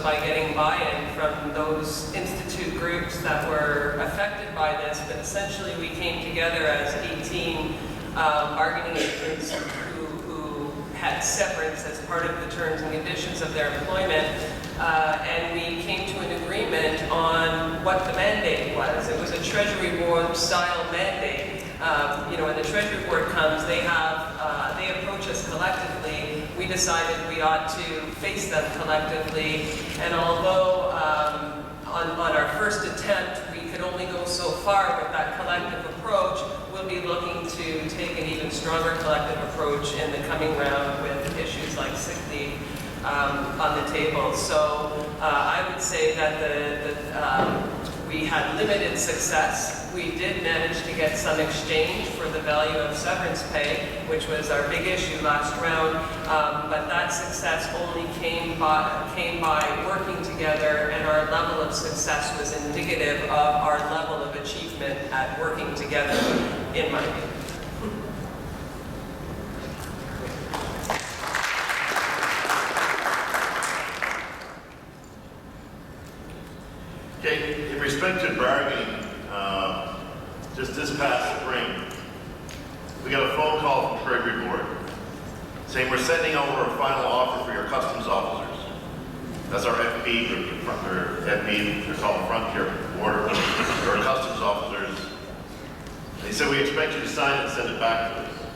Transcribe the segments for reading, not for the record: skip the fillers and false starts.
by getting buy-in from those institute groups that were affected by this, but essentially we came together as 18 bargaining agents who had severance as part of the terms and conditions of their employment, and we came to an agreement on what the mandate was. It was a Treasury Board style mandate. When the Treasury Board comes, they approach us collectively. We decided we ought to face them collectively, and although on our first attempt we could only go so far with that collective approach, we'll be looking to take an even stronger collective approach in the coming round with issues like sick leave on the table. So I would say that we had limited success. We did manage to get some exchange for the value of severance pay, which was our big issue last round, but that success only came by working together, and our level of success was indicative of our level of achievement at working together, in my view. Okay, in respect to bargaining, just this past spring, we got a phone call from Treasury Board saying we're sending over a final offer for your customs officers. That's our FP group, they're called Frontier Border, or customs officers. They said we expect you to sign it and send it back to us.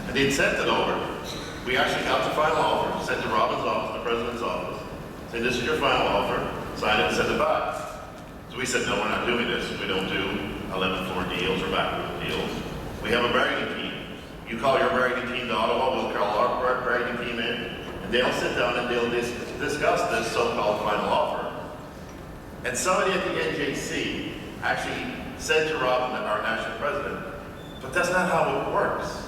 And they'd sent it over. We actually got the final offer, sent to Robin's office, the President's office, saying this is your final offer, sign it and send it back. So we said, no, we're not doing this. We don't do 11-floor deals or backroom deals. We have a bargaining team. You call your bargaining team to Ottawa, we'll call our bargaining team in, and they'll sit down and they'll discuss this so-called final offer. And somebody at the NJC actually said to Robin, our national president, but that's not how it works.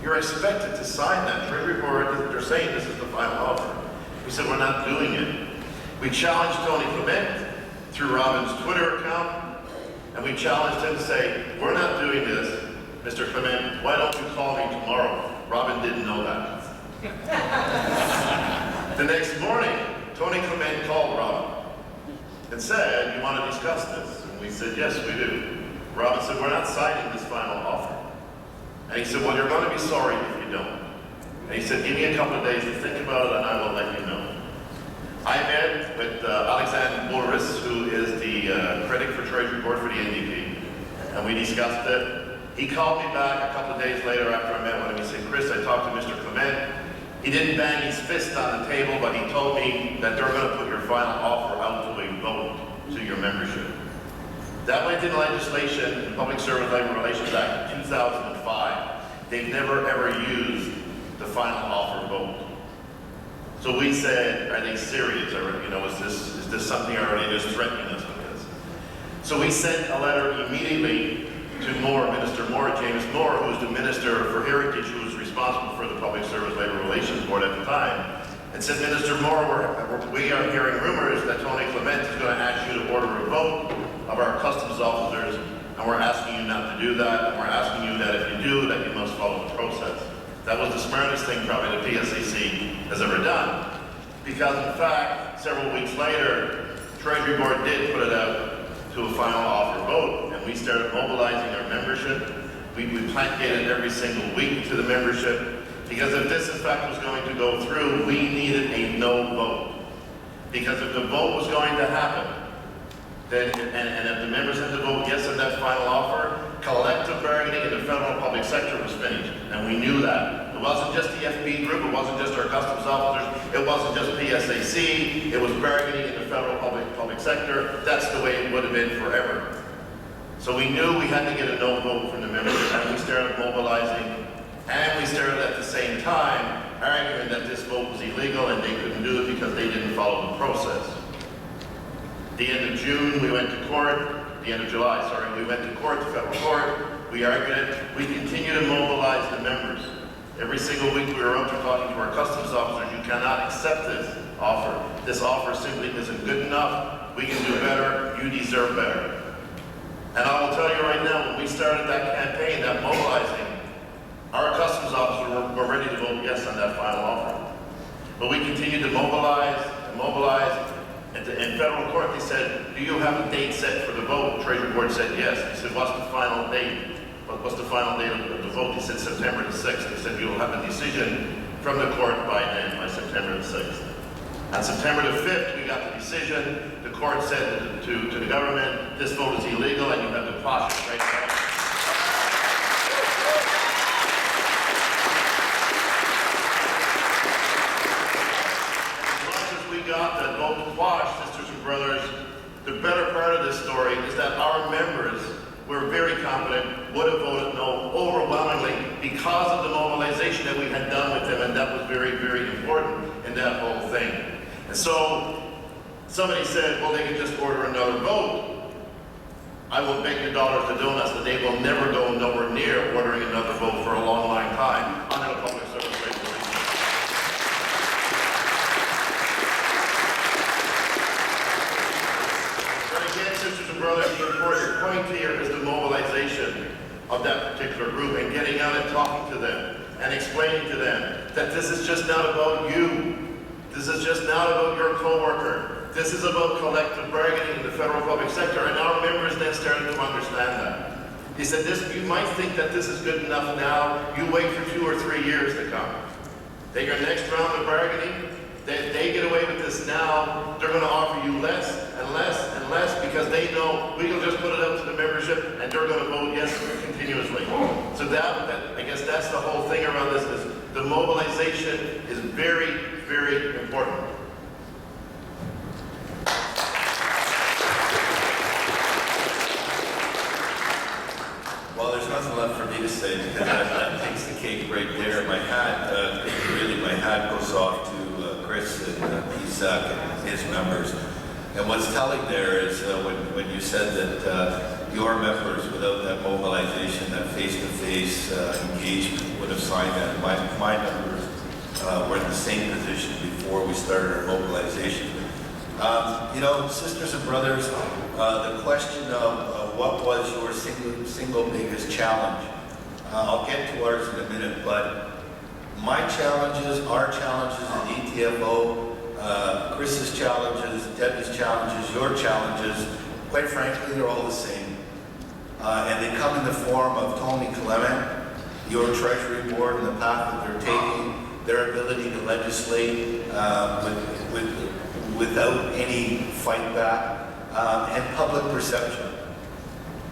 You're expected to sign that. Treasury Board, they're saying this is the final offer. We said, we're not doing it. We challenged Tony Clement through Robin's Twitter account, and we challenged him to say, we're not doing this. Mr. Clement, why don't you call me tomorrow? Robin didn't know that. The next morning, Tony Clement called Robin and said, you want to discuss this? And we said, yes, we do. Robin said, we're not signing this final offer. And he said, well, you're going to be sorry if you don't. And he said, give me a couple of days to think about it and I will let you know. I met with Alexander Boris, who is the critic for Treasury Board for the NDP, and we discussed it. He called me back a couple of days later after I met with him. He said, Chris, I talked to Mr. Clement. He didn't bang his fist on the table, but he told me that they're going to put your final offer out to a vote to your membership. That went in legislation, the Public Service Labor Relations Act of 2005. They've never ever used the final offer vote. So we said, are they serious? Or, is this something already just threatening us with this? So we sent a letter immediately to Minister Moore, James Moore, who was the Minister for Heritage, who was responsible for the Public Service Labor Relations Board at the time, and said, Minister Moore, we are hearing rumors that Tony Clement is going to ask you to order a vote of our customs officers, and we're asking you not to do that, and we're asking you that if you do, that you must follow the process. That was the smartest thing probably the PSAC has ever done. Because in fact, several weeks later, Treasury Board did put it out to a final offer vote, and we started mobilizing our membership. We placated every single week to the membership, because if this in fact was going to go through, we needed a no vote. Because if the vote was going to happen, then, and if the members had to vote yes on that final offer, collective bargaining in the federal public sector was finished, and we knew that. It wasn't just the FB group, it wasn't just our customs officers, it wasn't just PSAC, it was bargaining in the federal public sector. That's the way it would have been forever. So we knew we had to get a no vote from the members, and we started mobilizing, and we started at the same time arguing that this vote was illegal and they couldn't do it because they didn't follow the process. The end of June, we went to court. The end of July, sorry, we went to court, the federal court. We argued it. We continue to mobilize the members. Every single week we were out there talking to our customs officers. You cannot accept this offer. This offer simply isn't good enough. We can do better. You deserve better. And I will tell you right now, when we started that campaign, that mobilizing, our customs officers were ready to vote yes on that final offer. But we continued to mobilize and mobilize. they said, do you have a date set for the vote? Treasury Board said yes. He said, what's the final date? What's the final date of the vote? He said September the 6th. He said, you'll have a decision from the court by then, by September the 6th. On September the 5th, we got the decision. The court said to the government, this vote is illegal and you have to quash it right now. Got that vote quashed, sisters and brothers, the better part of this story is that our members were very confident, would have voted no overwhelmingly because of the mobilization that we had done with them, and that was very, very important in that whole thing. And so somebody said, well, they can just order another vote. I will bet you dollars to donuts that they will never go nowhere near ordering another vote for a long, long time under the public service regulation. Brothers, the important point here is the mobilization of that particular group and getting out and talking to them and explaining to them that this is just not about you. This is just not about your coworker. This is about collective bargaining in the federal public sector, and our members then started to understand that. He said, you might think that this is good enough now. You wait for 2 or 3 years to come. Then your next round of bargaining, they get away with this now, they're going to offer you less and less and less because they know we can just put it up to the membership and they're going to vote yes continuously. So I guess that's the whole thing around this is the mobilization is very, very important. Well, there's nothing left for me to say because that takes the cake right there. My hat, really my hat goes off to Chris and PSAC and his members. And what's telling there is when you said that your members, without that mobilization, that face-to-face engagement, would have signed that. My members were in the same position before we started our mobilization. You know, sisters and brothers, the question of what was your single biggest challenge? I'll get to ours in a minute, but my challenges, our challenges in ETFO, Chris's challenges, Debi's challenges, your challenges, quite frankly, they're all the same. And they come in the form of Tony Clement, your Treasury Board, and the path that they're taking, their ability to legislate without any fight back, and public perception.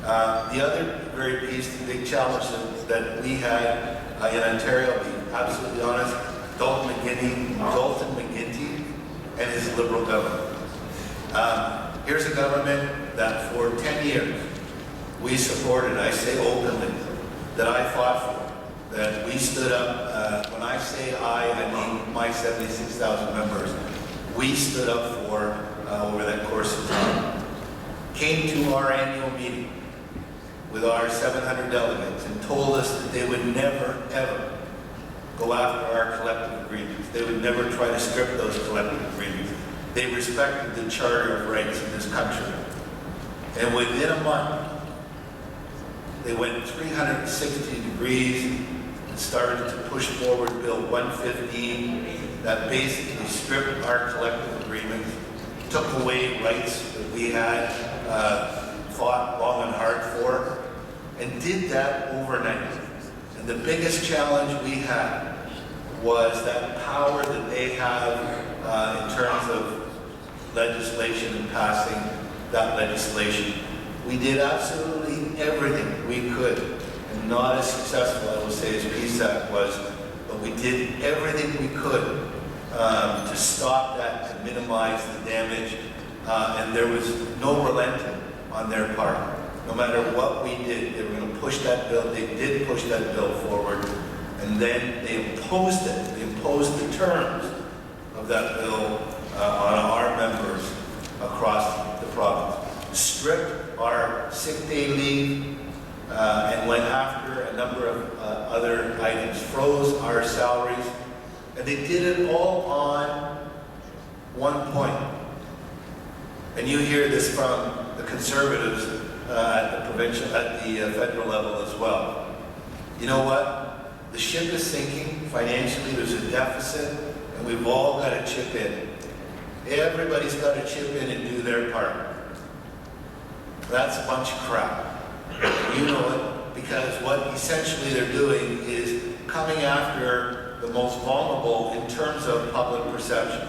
The other very piece, the big challenge that we had in Ontario, I'll be absolutely honest, Dalton McGuinty and his Liberal government. Here's a government that for 10 years we supported, I say openly, that I fought for, that we stood up, when I say I mean my 76,000 members, we stood up for over that course of time. Came to our annual meeting with our 700 delegates and told us that they would never, ever go after our collective agreements. They would never try to strip those collective agreements. They respected the Charter of Rights in this country. And within a month, they went 360 degrees and started to push forward Bill 115 that basically stripped our collective agreements, took away rights that we had fought long and hard for, and did that overnight. And the biggest challenge we had was that power that they have in terms of legislation and passing that legislation. We did absolutely everything we could, and not as successful, I will say, as PSAC was, but we did everything we could to stop that, to minimize the damage, and there was no relenting on their part. No matter what we did, they were going to push that bill. They did push that bill forward, and then they imposed it. They imposed the terms of that bill on our members across the province. Stripped our sick day leave and went after a number of other items, froze our salaries, and they did it all on one point. And you hear this from the Conservatives at the federal level as well. You know what? The ship is sinking financially. There's a deficit, and we've all got to chip in. Everybody's got to chip in and do their part. That's a bunch of crap. You know it, because what essentially they're doing is coming after the most vulnerable in terms of public perception,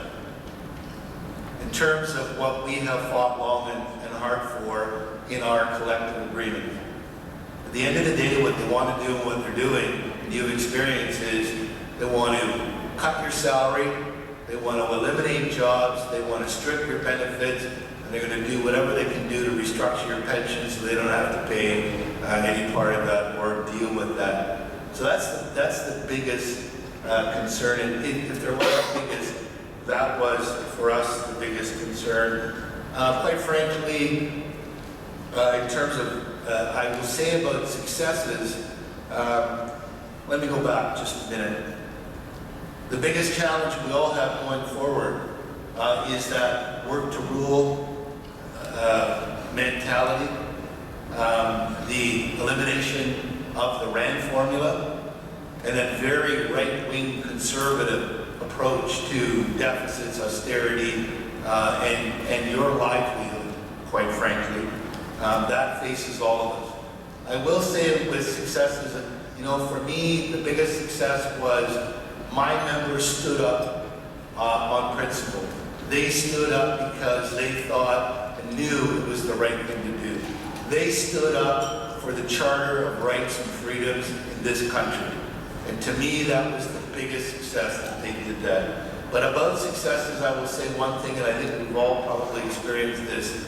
in terms of what we have fought long and hard for in our collective agreement. At the end of the day, what they want to do and what they're doing, and you've experienced, is they want to cut your salary, they want to eliminate jobs, they want to strip your benefits, and they're going to do whatever they can do to restructure your pension so they don't have to pay any part of that or deal with that. So that's the biggest concern. And if there was a biggest, that was for us the biggest concern. Quite frankly, in terms of, I will say about successes, let me go back just a minute. The biggest challenge we all have going forward is that work to rule mentality, the elimination of the RAND formula, and that very right-wing conservative approach to deficits, austerity, and your livelihood, quite frankly. That faces all of us. I will say with successes, you know, for me, the biggest success was my members stood up on principle. They stood up because they thought and knew it was the right thing to do. They stood up for the Charter of Rights and Freedoms in this country. And to me, that was the biggest success that they did that. But about successes, I will say one thing, and I think we've all probably experienced this.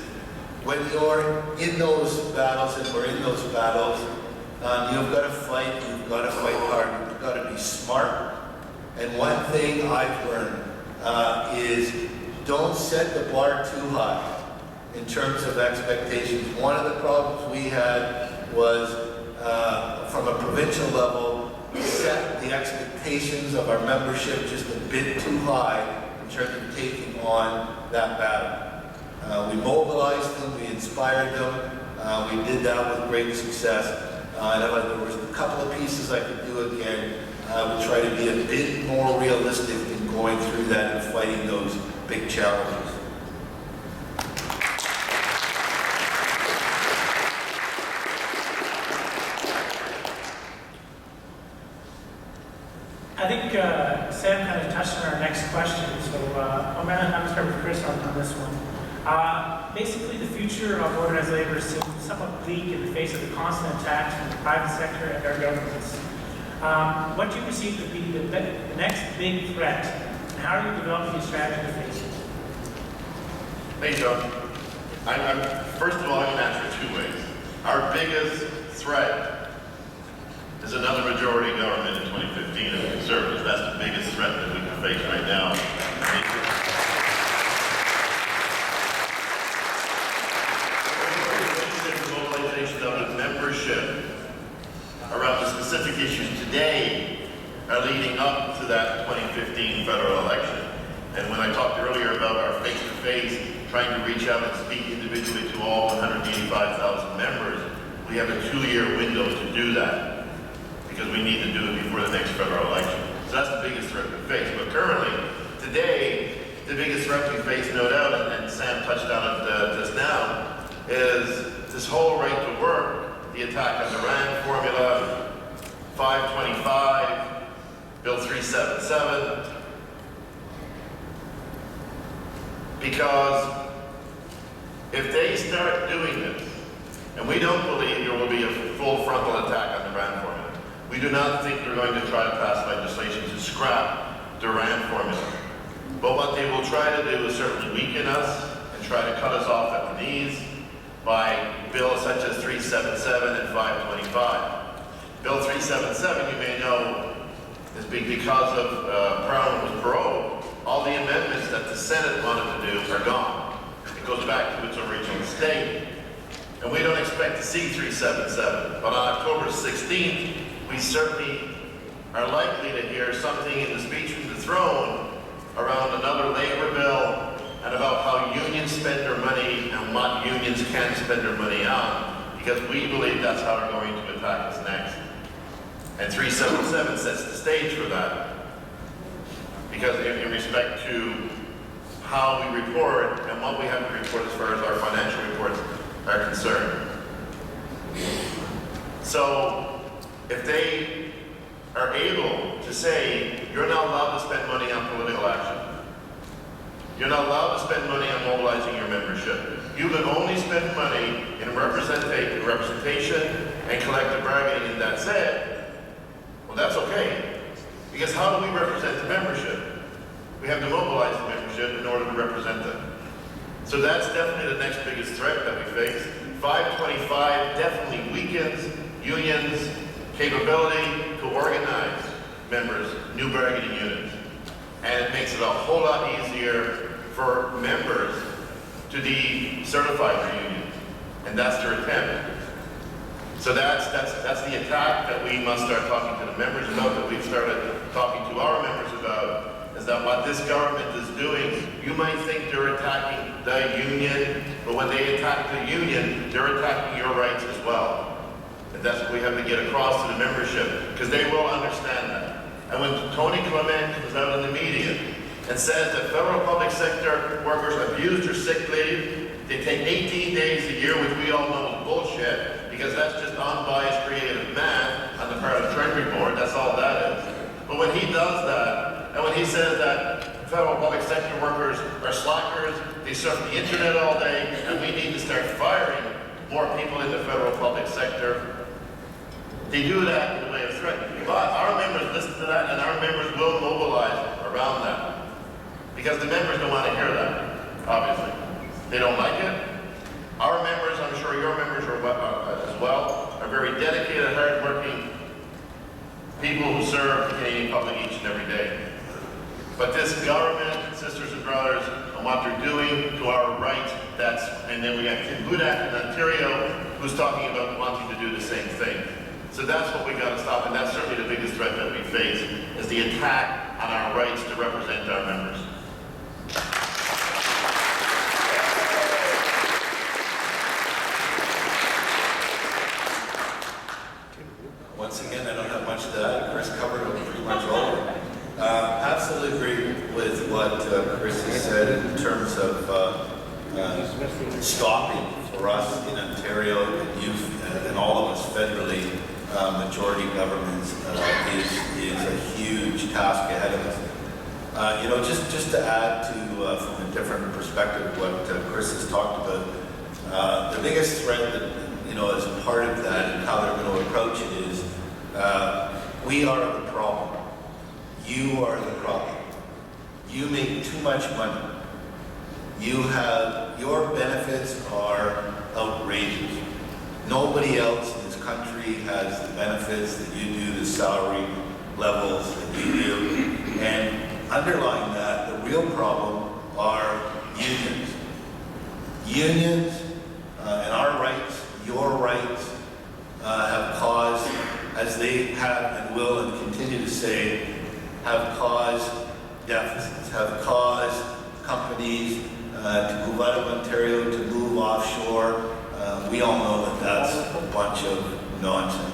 When you're in those battles, and we're in those battles, you've got to fight, you've got to fight hard, you've got to be smart. And one thing I've learned is don't set the bar too high in terms of expectations. One of the problems we had was from a provincial level, we set the expectations of our membership just a bit too high in terms of taking on that battle. We mobilized them, we inspired them, we did that with great success. And if there was a couple of pieces I could do again, I would try to be a bit more realistic in going through that and fighting those big challenges. I think Sam kind of touched on our next question, so I'm going to start with Chris on this one. Basically, the future of organized labor seems somewhat bleak in the face of the constant attacks from the private sector and our governments. What do you perceive to be the next big threat, and how are you developing a strategy to face it? Hey, John. First of all, I'm going to answer two ways. Our biggest threat is another majority government in 2015 of the Conservatives. That's the biggest threat that we can face right now. The mobilization of the membership around the specific issues today are leading up to that 2015 federal election. And when I talked earlier about our face-to-face, trying to reach out and speak individually to all 185,000 members, we have a 2-year window to do that because we need to do it before the next federal election. So that's the biggest threat we face. But currently, today, the biggest threat we face, no doubt, and Sam touched on it just now, is this whole right to work, the attack on the RAND formula, 525, Bill 377, because if they start doing this, and we don't believe there will be a full frontal attack on the RAND formula, we do not think they're going to try to pass legislation to scrap the RAND formula. But what they will try to do is certainly weaken us and try to cut us off at the knees by bills such as 377 and 525. Bill 377, you may know, is because of Parliament was prorogued. All the amendments that the Senate wanted to do are gone. It goes back to its original state. And we don't expect to see 377. But on October 16th, we certainly are likely to hear something in the speech from the throne around another labor bill and about how unions spend their money and what unions can spend their money on, because we believe that's how they're going to attack us next. And 377 sets the stage for that. Because in respect to how we report and what we have to report as far as our financial reports are concerned. So if they are able to say, you're not allowed to spend money on political action, you're not allowed to spend money on mobilizing your membership, you can only spend money in representation and collective bargaining, and that's it, well, that's okay. Because how do we represent the membership? We have to mobilize the membership in order to represent them. So that's definitely the next biggest threat that we face. 525 definitely weakens unions' capability to organize members, new bargaining units. And it makes it a whole lot easier for members to decertify their unions. And that's their attempt. So that's the attack that we must start talking to the members about, that we've started talking to our members about, is that what this government is doing, you might think they're attacking the union, but when they attack the union, they're attacking your rights as well. And that's what we have to get across to the membership, because they will understand that. And when Tony Clement comes out in the media and says that federal public sector workers abuse their sick leave, they take 18 days a year, which we all know is bullshit, because that's just unbiased creative math on the part of the Treasury Board, that's all that is. But when he does that, and when he says that federal public sector workers are slackers, they surf the internet all day, and we need to start firing more people in the federal public sector, they do that in the way of threatening. But our members listen to that, and our members will mobilize around that. Because the members don't want to hear that, obviously. They don't like it. Our members, I'm sure your members are as well, are very dedicated, hard-working people who serve the Canadian public each and every day. But this government, sisters and brothers, and what they're doing to our rights, and then we have Tim Budak in Ontario, who's talking about wanting to do the same thing. So that's what we got to stop, and that's certainly the biggest threat that we face, is the attack on our rights to represent our members. Once again, I don't have much to add. Chris covered pretty much all of it. Absolutely agree with what Chris has said in terms of stopping for us in Ontario and youth and all of us federally, majority governments is a huge task ahead of us. You know, just to add to from a different perspective what Chris has talked about, the biggest threat that, you know, as a part of that and how they're going to approach it is we are the problem. You are the problem. You make too much money. Your benefits are outrageous. Nobody else in this country has the benefits that you do, the salary levels that you do. And underlying that, the real problem are unions. Unions and our rights, your rights, have caused, as they have and will and continue to say, have caused deficits, have caused companies to move out of Ontario, to move offshore. We all know that that's a bunch of nonsense.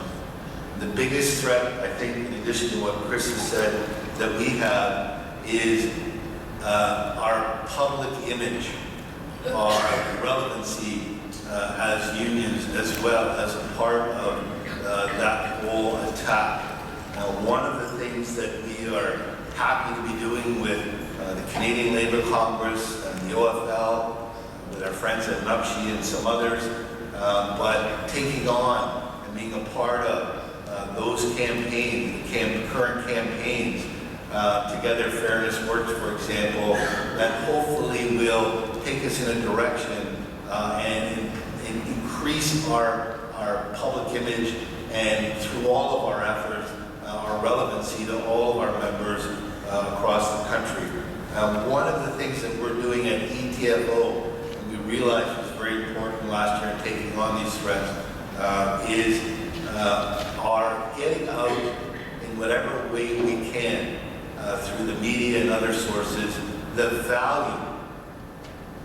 The biggest threat, I think, in addition to what Chris has said, that we have is our public image, our relevancy as unions, as well as a part of that whole attack. One of the things that we are happy to be doing with the Canadian Labour Congress and the OFL, with our friends at NUPSHI and some others, but taking on and being a part of those campaigns, current campaigns, Together Fairness Works, for example, that hopefully will take us in a direction and increase our public image, and through all of our efforts, our relevancy to all of our members across the country. One of the things that we're doing at ETFO, and we realized was very important last year in taking on these threats, is our getting out in whatever way we can through the media and other sources, the value,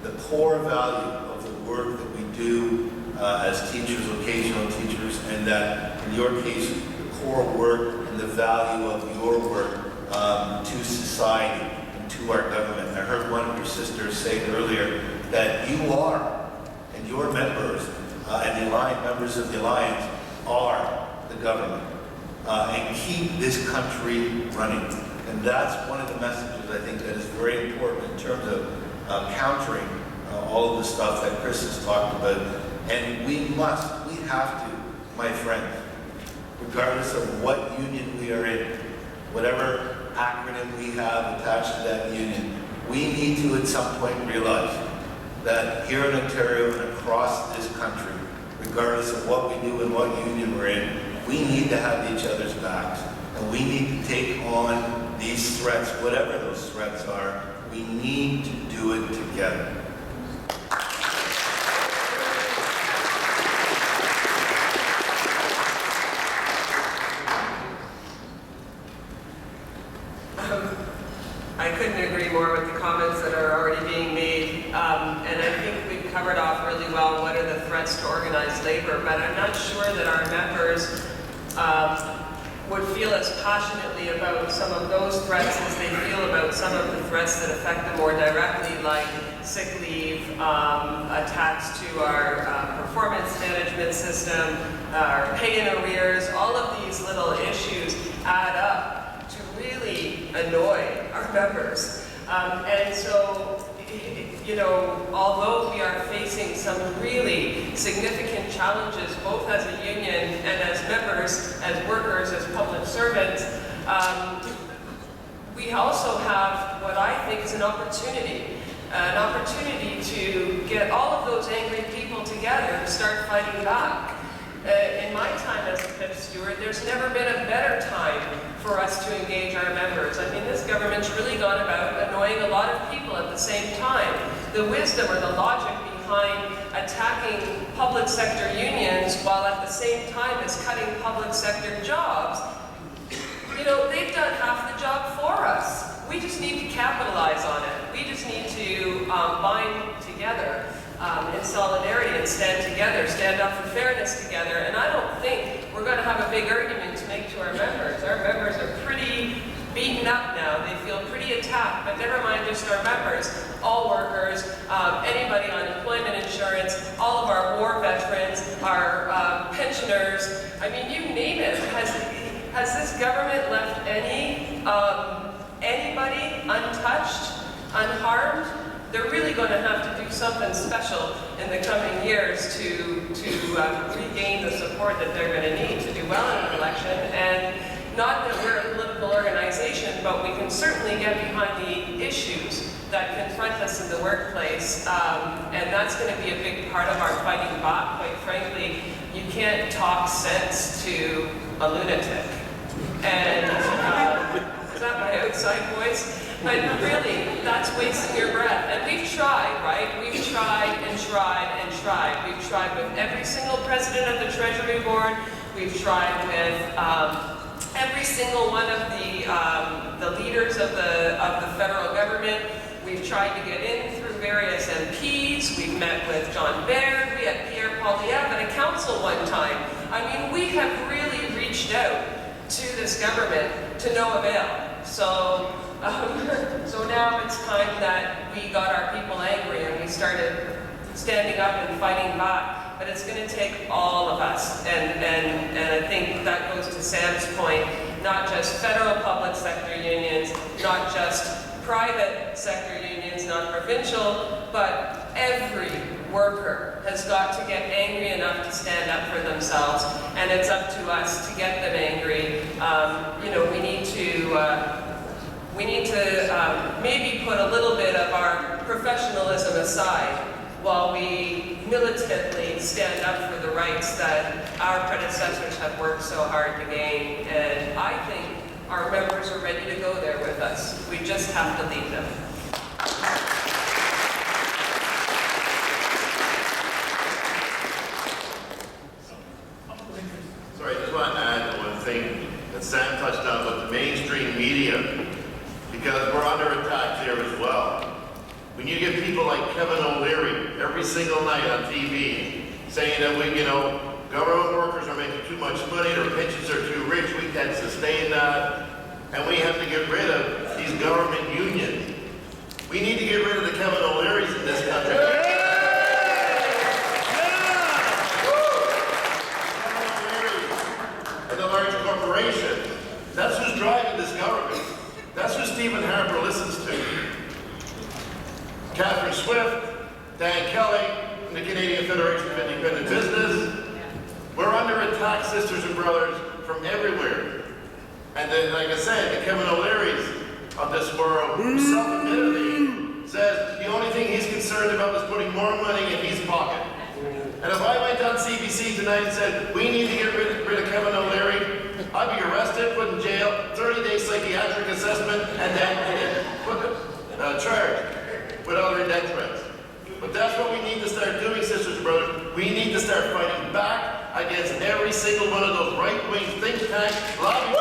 the core value of the work that we do as teachers, vocational teachers, and that, in your case, the core work and the value of your work to society, and and to our government. I heard one of your sisters say earlier that you are, and your members, and the Alliance, members of the Alliance, are the government. And keep this country running. And that's one of the messages I think that is very important in terms of countering all of the stuff that Chris has talked about. And we have to, my friends, regardless of what union we are in, whatever acronym we have attached to that union, we need to at some point realize that here in Ontario and across this country, regardless of what we do and what union we're in, we need to have each other's backs. And we need to take on these threats, whatever those threats are. We need to do it together. I couldn't agree more with the comments that are already being made, and I think we've covered off really well what are the threats to organized labor, but I'm not sure that our members would feel as passionately about some of those threats as they feel about some of the threats that affect them more directly, like sick leave, attacks to our performance management system, our pay in arrears. All of these little issues add up to really annoy our members. And so, you know, although we are facing some really significant challenges, both as a union and as members, as workers, as public servants, we also have what I think is an opportunity to get all of those angry people together to start fighting back. In my time as a PIP steward, there's never been a better time for us to engage our members. I mean, this government's really gone about annoying a lot of people at the same time. The wisdom or the logic behind attacking public sector unions while at the same time as cutting public sector jobs, you know, they've done half the job for us. We just need to capitalize on it. We just need to bind together in solidarity and stand together, stand up for fairness together. And I don't think we're going to have a big argument to make to our members. Our members are pretty beaten up now. They feel pretty attacked, but never mind just our members, all workers, anybody on employment insurance, all of our war veterans, our pensioners. I mean, you name it. Has this government left anybody untouched, unharmed? They're really going to have to do something special in the coming years to regain the support that they're going to need to do well in an election. And not that we're a political organization, but we can certainly get behind the issues that confront us in the workplace. And that's going to be a big part of our fighting back, quite frankly. You can't talk sense to a lunatic. And is that my outside voice? But really, that's wasting your breath. And we've tried, right? We've tried and tried and tried. We've tried with every single president of the Treasury Board. We've tried with every single one of the leaders of the federal government. We've tried to get in through various MPs. We've met with John Baird. We had Pierre Poilievre at a council one time. I mean, we have really reached out to this government to no avail. So now it's time that we got our people angry and we started standing up and fighting back. But it's going to take all of us. And I think that goes to Sam's point, not just federal public sector unions, not just private sector unions, not provincial, but every worker has got to get angry enough to stand up for themselves, and it's up to us to get them angry. You know, we need to maybe put a little bit of our professionalism aside while we militantly stand up for the rights that our predecessors have worked so hard to gain. And I think our members are ready to go there with us. We just have to lead them. Sorry, I just want to add one thing that Sam touched on with the mainstream media, because we're under attack there as well. When you get people like Kevin O'Leary every single night on TV saying that government workers are making too much money, their pensions are too rich, we can't sustain that, and we have to get rid of these government unions. We need to get rid of the Kevin O'Learys in this country. Kevin O'Leary and the large corporations. That's who's driving this government. That's who Stephen Harper listens to. Catherine Swift, Dan Kelly, from the Canadian Federation of Independent Business. We're under attack, sisters and brothers, from everywhere. And then, like I said, the Kevin O'Learys of this world, who self-admittedly says the only thing he's concerned about is putting more money in his pocket. And if I went on CBC tonight and said, we need to get rid of Kevin O'Leary, I'd be arrested, put in jail, 30-day psychiatric assessment, and then charged with other indictments. But that's what we need to start doing, sisters and brothers. We need to start fighting back against every single one of those right-wing think tank lobby